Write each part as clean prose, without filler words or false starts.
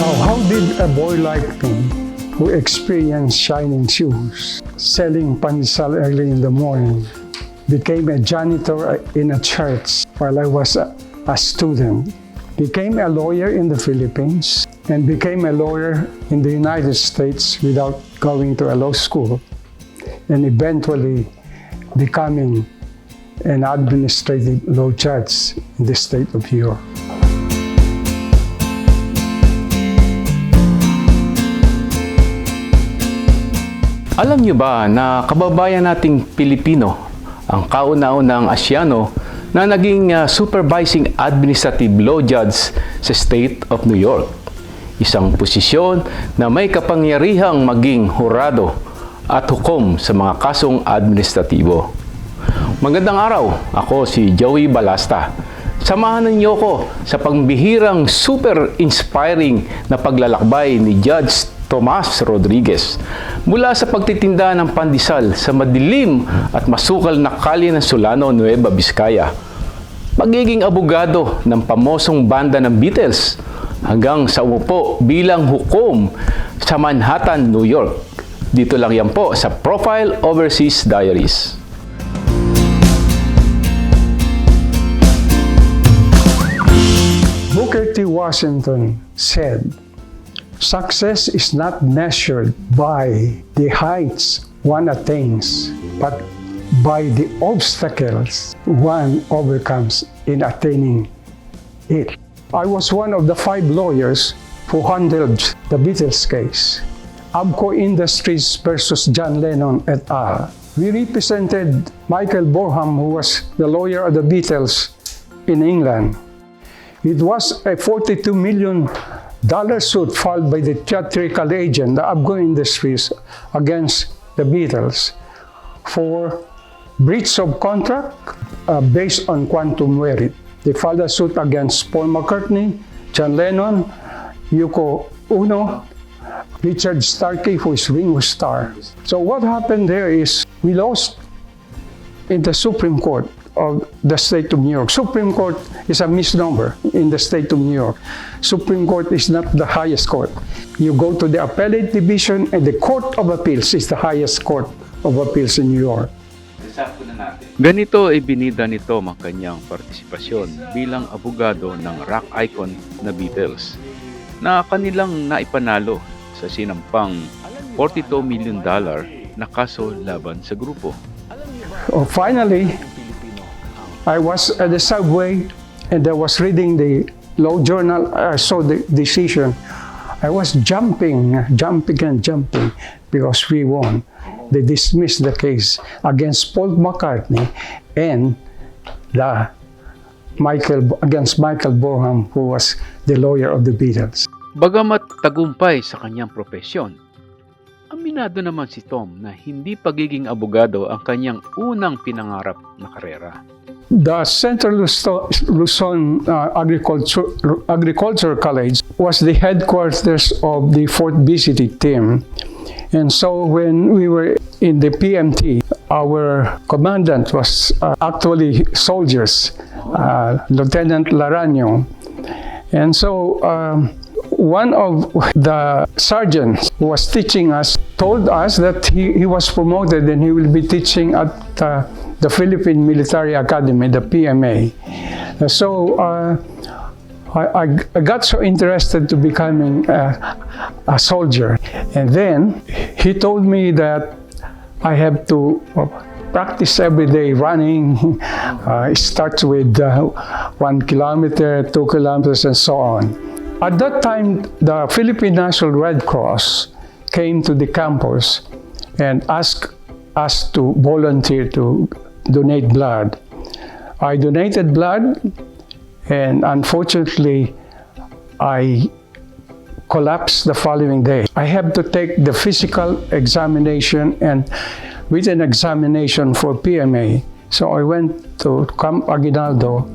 How did a boy like me, who experienced shining shoes, selling pandesal early in the morning, became a janitor in a church while I was a student, became a lawyer in the Philippines, and became a lawyer in the United States without going to a law school, and eventually becoming an administrative law judge in the state of New York. Alam niyo ba na kababayan nating Pilipino ang kauna-unang Asyano na naging Supervising Administrative Law Judge sa State of New York? Isang posisyon na may kapangyarihang maging hurado at hukom sa mga kasong administratibo. Magandang araw, ako si Joey Balasta. Samahan niyo ko sa pangbihirang super inspiring na paglalakbay ni Judge Tomas Rodriguez mula sa pagtitinda ng pandesal sa madilim at masukal na kalye ng Solano, Nueva Vizcaya, magiging abogado ng pamosong banda ng Beatles hanggang sa umupo bilang hukom sa Manhattan, New York. Dito lang yan po sa Profile Overseas Diaries. Booker T. Washington said, "Success is not measured by the heights one attains, but by the obstacles one overcomes in attaining it." I was one of the 5 lawyers who handled the Beatles case, Abco Industries versus John Lennon et al. We represented Michael Borham, who was the lawyer of the Beatles in England. It was a $42 million suit filed by the theatrical agent, the Abco Industries, against the Beatles for breach of contract based on quantum merit. They filed a suit against Paul McCartney, John Lennon, Yoko Ono, Richard Starkey, who is Ringo Starr. So what happened there is we lost in the Supreme Court of the state of New York. Supreme Court is a misnomer in the state of New York. Supreme Court is not the highest court. You go to the appellate division and the Court of Appeals is the highest court of appeals in New York. Ganito ay binida ni Tom ang kanyang partisipasyon bilang abogado ng rock icon na Beatles na kanilang naipanalo sa sinampang $42 million na kaso laban sa grupo. Finally, I was at the subway and I was reading the law journal. I saw the decision. I was jumping because we won. They dismissed the case against Paul McCartney and against Michael Borham, who was the lawyer of the Beatles. Bagamat tagumpay sa kanyang profesyon, aminado naman si Tom na hindi pagiging abogado ang kanyang unang pinangarap na karera. The Central Luzon Agriculture College was the headquarters of the 4th BCT team. And so when we were in the PMT, our commandant was actually soldiers, Lieutenant Laranyo. And so one of the sergeants who was teaching us told us that he was promoted and he will be teaching at the Philippine Military Academy, the PMA. So I got so interested to becoming a soldier. And then he told me that I have to practice every day running. It starts with 1 kilometer, 2 kilometers, and so on. At that time, the Philippine National Red Cross came to the campus and asked us to volunteer to donate blood. I donated blood, and unfortunately, I collapsed the following day. I have to take the physical examination and written examination for PMA. So I went to Camp Aguinaldo,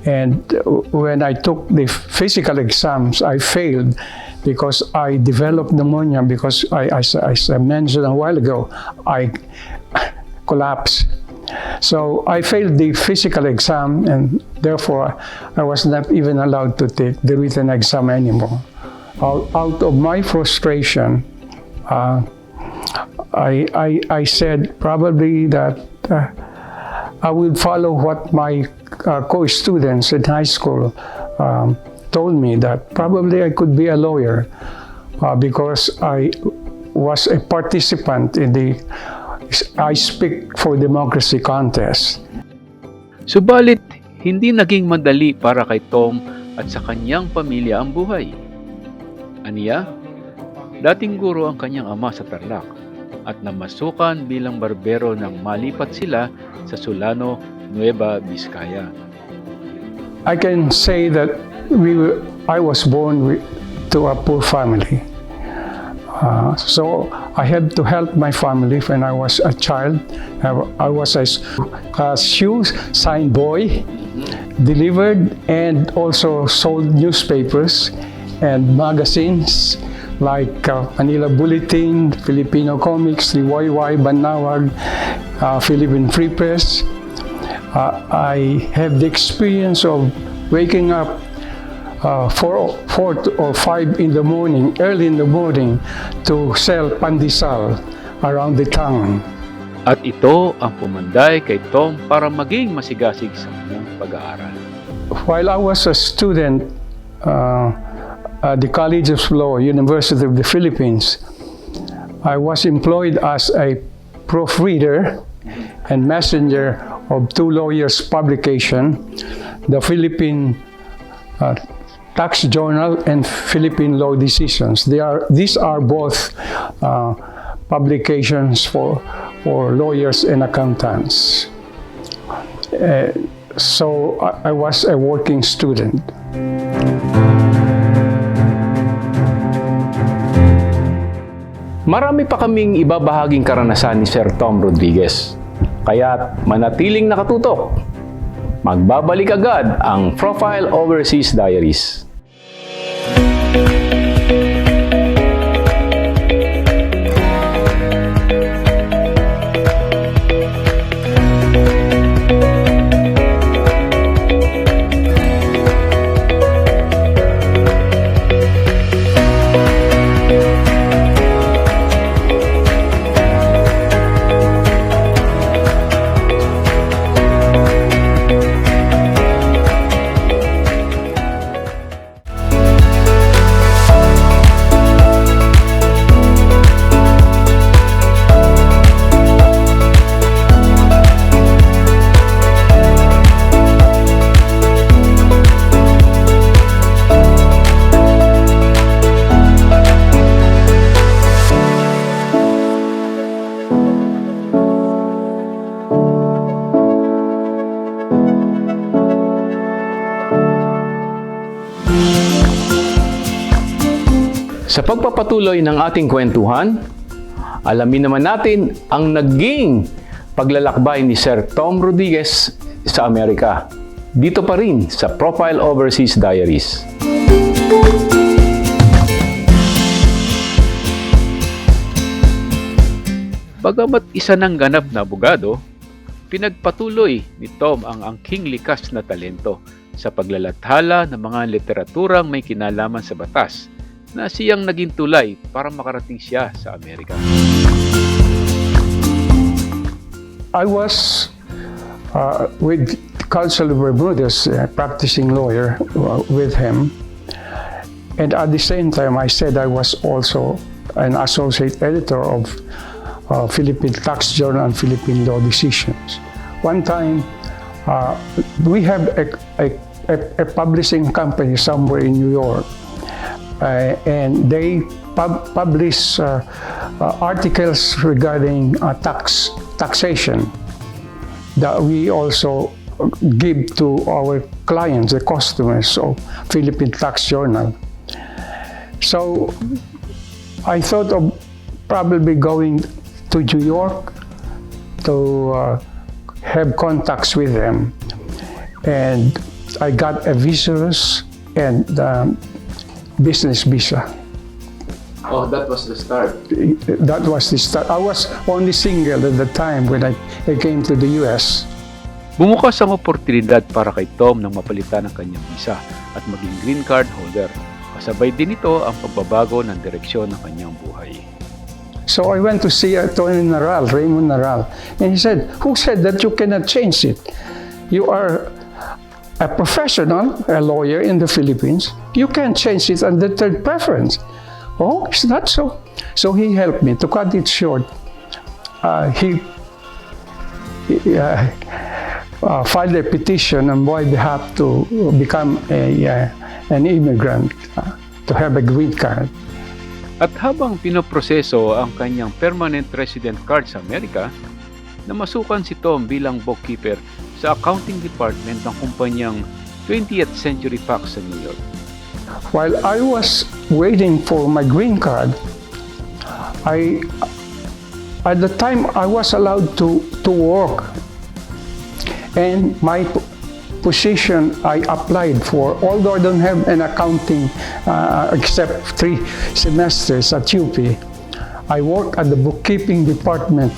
and when I took the physical exams, I failed because I developed pneumonia because as I mentioned a while ago, I collapsed. So I failed the physical exam, and therefore I was not even allowed to take the written exam anymore. out of my frustration, I said probably that I would follow what my co-students in high school told me, that probably I could be a lawyer because I was a participant in the I Speak for Democracy contest. Subalit, hindi naging madali para kay Tom at sa kanyang pamilya ang buhay. Aniya, dating guro ang kanyang ama sa Tarlac at namasukan bilang barbero nang malipat sila sa Solano, Nueva Vizcaya. I can say that I was born to a poor family. So I had to help my family when I was a child. I was a shoe sign boy, delivered and also sold newspapers and magazines like Manila Bulletin, Filipino Comics, Liwayway, Banawag, Philippine Free Press. I have the experience of waking up 4 or 5 in the morning, early in the morning, to sell pandesal around the town. At ito ang pumanday kay Tom para maging masigasig sa kanyang pag-aaral. While I was a student at the College of Law, University of the Philippines, I was employed as a proofreader and messenger of 2 lawyers' publication, the Philippine Tax Journal and Philippine Law Decisions. These are both publications for lawyers and accountants. So I was a working student. Marami pa kaming ibabahaging karanasan ni Sir Tom Rodriguez. Kaya't manatiling nakatutok. Magbabalik agad ang Profile Overseas Diaries. Sa pagpapatuloy ng ating kwentuhan, alamin naman natin ang naging paglalakbay ni Sir Tom Rodriguez sa Amerika. Dito pa rin sa Profile Overseas Diaries. Bagamat isa ng ganap na abogado, pinagpatuloy ni Tom ang angking likas na talento sa paglalathala ng mga literaturang may kinalaman sa batas na siyang naging tulay para makarating siya sa Amerika. I was with Counsel Bermudez, practicing lawyer with him. And at the same time, I said I was also an associate editor of Philippine Tax Journal and Philippine Law Decisions. One time, we have a publishing company somewhere in New York. And they publish articles regarding taxation that we also give to our clients, the customers of Philippine Tax Journal. So I thought of probably going to New York to have contacts with them. And I got a visitors and business visa. Oh, that was the start. That was the start. I was only single at the time when I came to the US. Bumukas ang oportunidad para kay Tom nang mapalitan ang kanyang visa at maging green card holder. Kasabay din ito ang pagbabago ng direksyon ng kanyang buhay. So I went to see Attorney Naral, Raymond Naral, and he said, "Who said that you cannot change it? You are a professional, a lawyer in the Philippines. You can't change it on the third preference." Oh, is that so? So he helped me. To cut it short, he filed a petition on my behalf to become an immigrant, to have a green card. At habang pinoproseso ang kanyang permanent resident card sa Amerika, namasukan si Tom bilang bookkeeper sa accounting department ng kumpanyang 20th Century Fox sa New York. While I was waiting for my green card, at the time I was allowed to work, and my position I applied for, although I don't have an accounting except 3 semesters at UP, I work at the bookkeeping department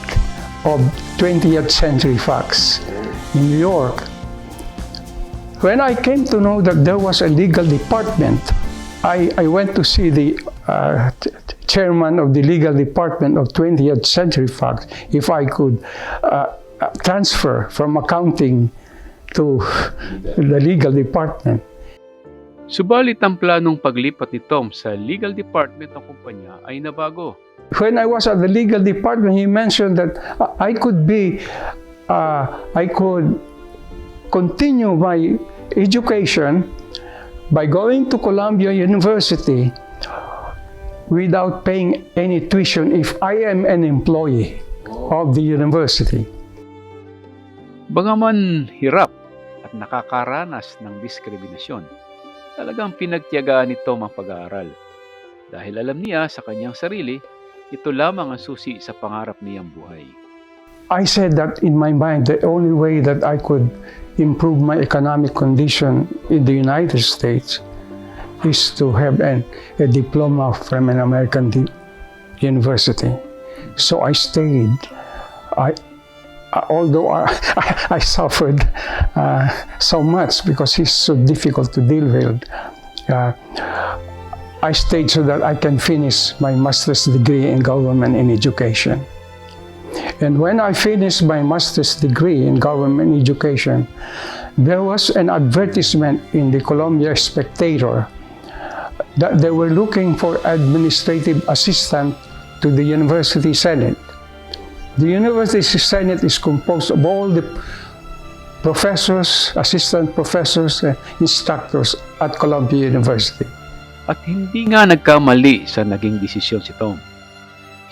of 20th Century Fox in New York. When I came to know that there was a legal department, I went to see the chairman of the legal department of 20th Century Fox if I could transfer from accounting to the legal department. Subalit ang planong paglipat ni Tom sa legal department ng kumpanya ay nabago. When I was at the legal department, he mentioned that I could continue my education by going to Columbia University without paying any tuition if I am an employee of the university. Bagaman hirap at nakakaranas ng diskriminasyon, talagang pinagtiyagaan ni Tom ang pag-aaral. Dahil alam niya sa kanyang sarili, ito lamang ang susi sa pangarap niyang buhay. I said that in my mind, the only way that I could improve my economic condition in the United States is to have a diploma from an American university. So I stayed. Although I suffered so much because he's so difficult to deal with, I stayed so that I can finish my master's degree in government and education. And when I finished my master's degree in government education, there was an advertisement in the Columbia Spectator that they were looking for administrative assistant to the University Senate. The University Senate is composed of all the professors, assistant professors, and instructors at Columbia University. At hindi nga nagkamali sa naging desisyon si Tom.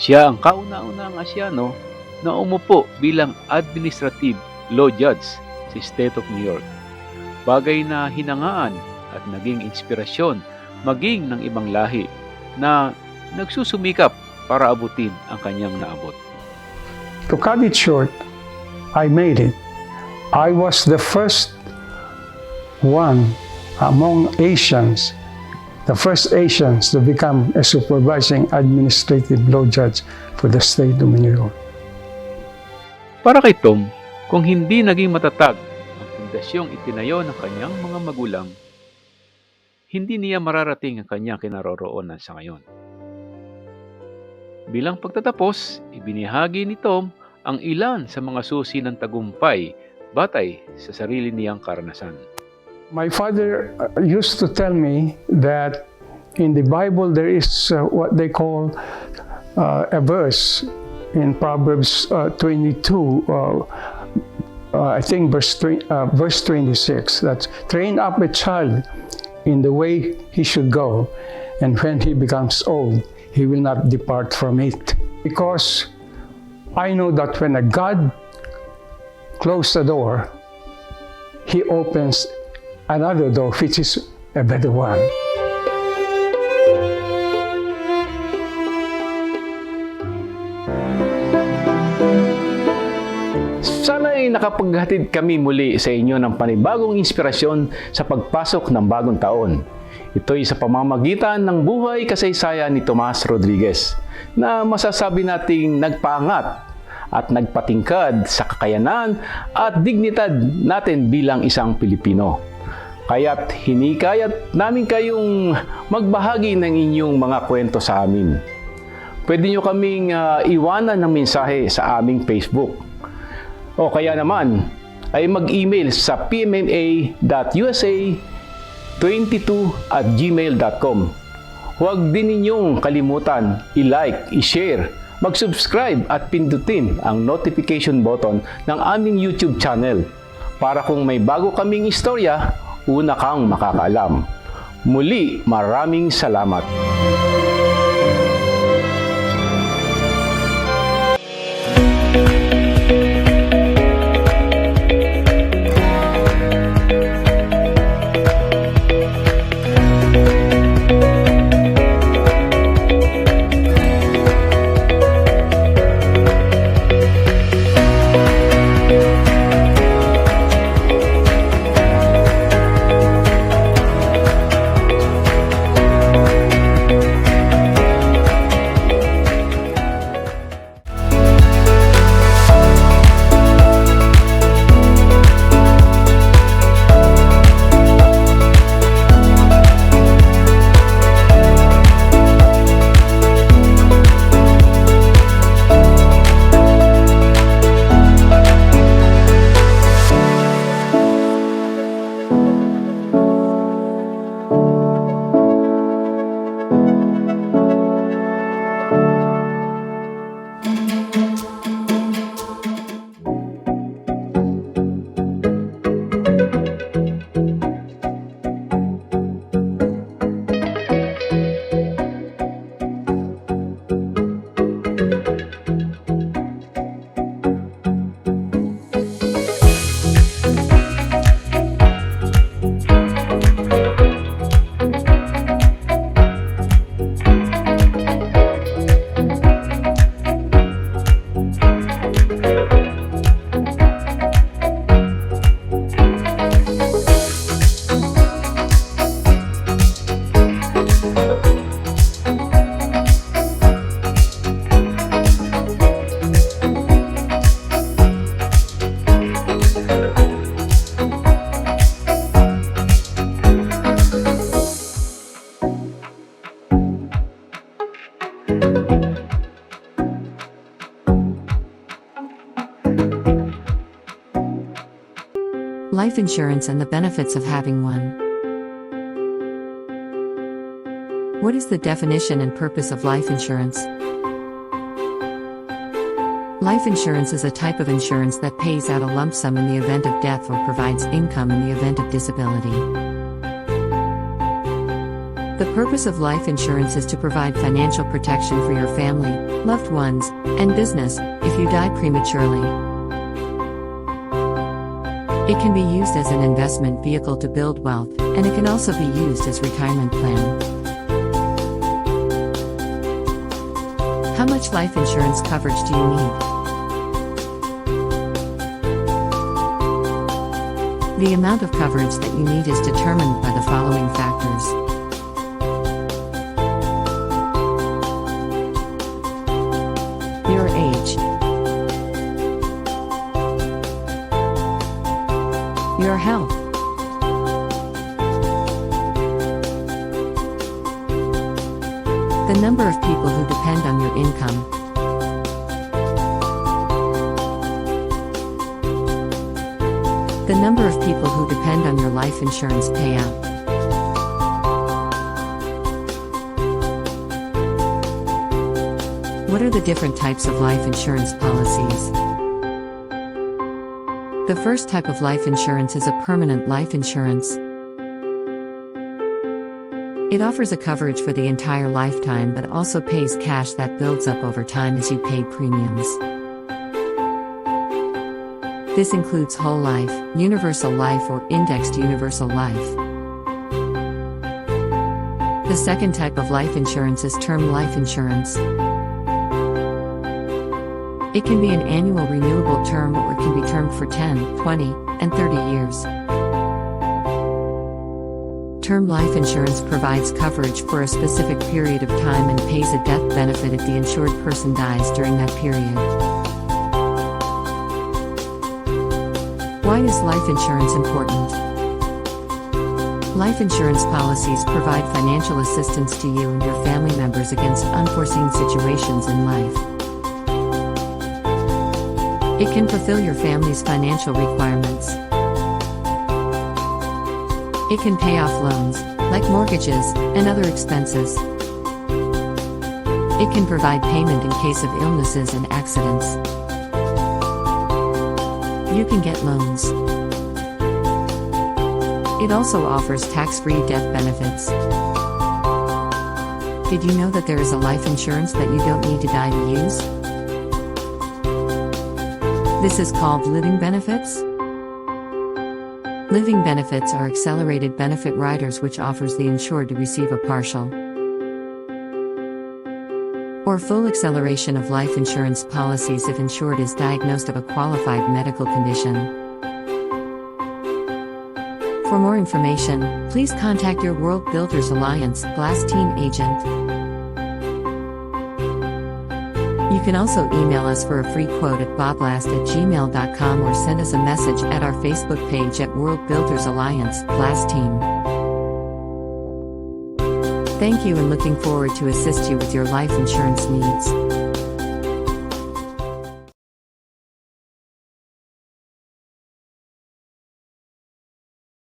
Siya ang kauna-unang Asyano na umupo bilang Administrative Law Judge sa State of New York. Bagay na hinangaan at naging inspirasyon maging ng ibang lahi na nagsusumikap para abutin ang kanyang naabot. To cut it short, I made it. I was the first one among Asians, the first Asians to become a supervising administrative law judge for the state of New York. Para kay Tom, kung hindi naging matatag ang pundasyong itinayo ng kanyang mga magulang, hindi niya mararating ang kanyang kinaroroonan sa ngayon. Bilang pagtatapos, ibinahagi ni Tom ang ilan sa mga susi ng tagumpay batay sa sarili niyang karanasan. My father used to tell me that in the Bible there is what they call a verse in Proverbs 22, I think verse 26, that's train up a child in the way he should go, and when he becomes old, he will not depart from it. Because I know that when a God closes the door, He opens another door, which is a better one. Sana'y nakapaghatid kami muli sa inyo ng panibagong inspirasyon sa pagpasok ng bagong taon. Ito'y sa pamamagitan ng buhay kasaysayan ni Tomas Rodriguez na masasabi nating nagpaangat at nagpatingkad sa kakayanan at dignidad natin bilang isang Pilipino. Kaya't hinikayat namin kayong magbahagi ng inyong mga kwento sa amin. Pwede nyo kaming iwanan ng mensahe sa aming Facebook. O kaya naman ay mag-email sa pmma.usa22@gmail.com. Huwag din ninyong kalimutan i-like, i-share, mag-subscribe at pindutin ang notification button ng aming YouTube channel para kung may bago kaming istorya, una kang makakaalam. Muli, maraming salamat. Life insurance and the benefits of having one. What is the definition and purpose of life insurance? Life insurance is a type of insurance that pays out a lump sum in the event of death or provides income in the event of disability. The purpose of life insurance is to provide financial protection for your family, loved ones, and business if you die prematurely. It can be used as an investment vehicle to build wealth, and it can also be used as retirement plan. How much life insurance coverage do you need? The amount of coverage that you need is determined by the following factors. Your age, your health, the number of people who depend on your income, the number of people who depend on your life insurance payout. What are the different types of life insurance policies? The first type of life insurance is a permanent life insurance. It offers a coverage for the entire lifetime but also pays cash that builds up over time as you pay premiums. This includes whole life, universal life, or indexed universal life. The second type of life insurance is term life insurance. It can be an annual renewable term or it can be termed for 10, 20, and 30 years. Term life insurance provides coverage for a specific period of time and pays a death benefit if the insured person dies during that period. Why is life insurance important? Life insurance policies provide financial assistance to you and your family members against unforeseen situations in life. It can fulfill your family's financial requirements. It can pay off loans, like mortgages, and other expenses. It can provide payment in case of illnesses and accidents. You can get loans. It also offers tax-free death benefits. Did you know that there is a life insurance that you don't need to die to use? This is called living benefits. Living benefits are accelerated benefit riders which offers the insured to receive a partial or full acceleration of life insurance policies if insured is diagnosed of a qualified medical condition. For more information, please contact your World Builders Alliance Blast Team agent. You can also email us for a free quote at boblast@gmail.com or send us a message at our Facebook page at World Builders Alliance Blast Team. Thank you and looking forward to assist you with your life insurance needs.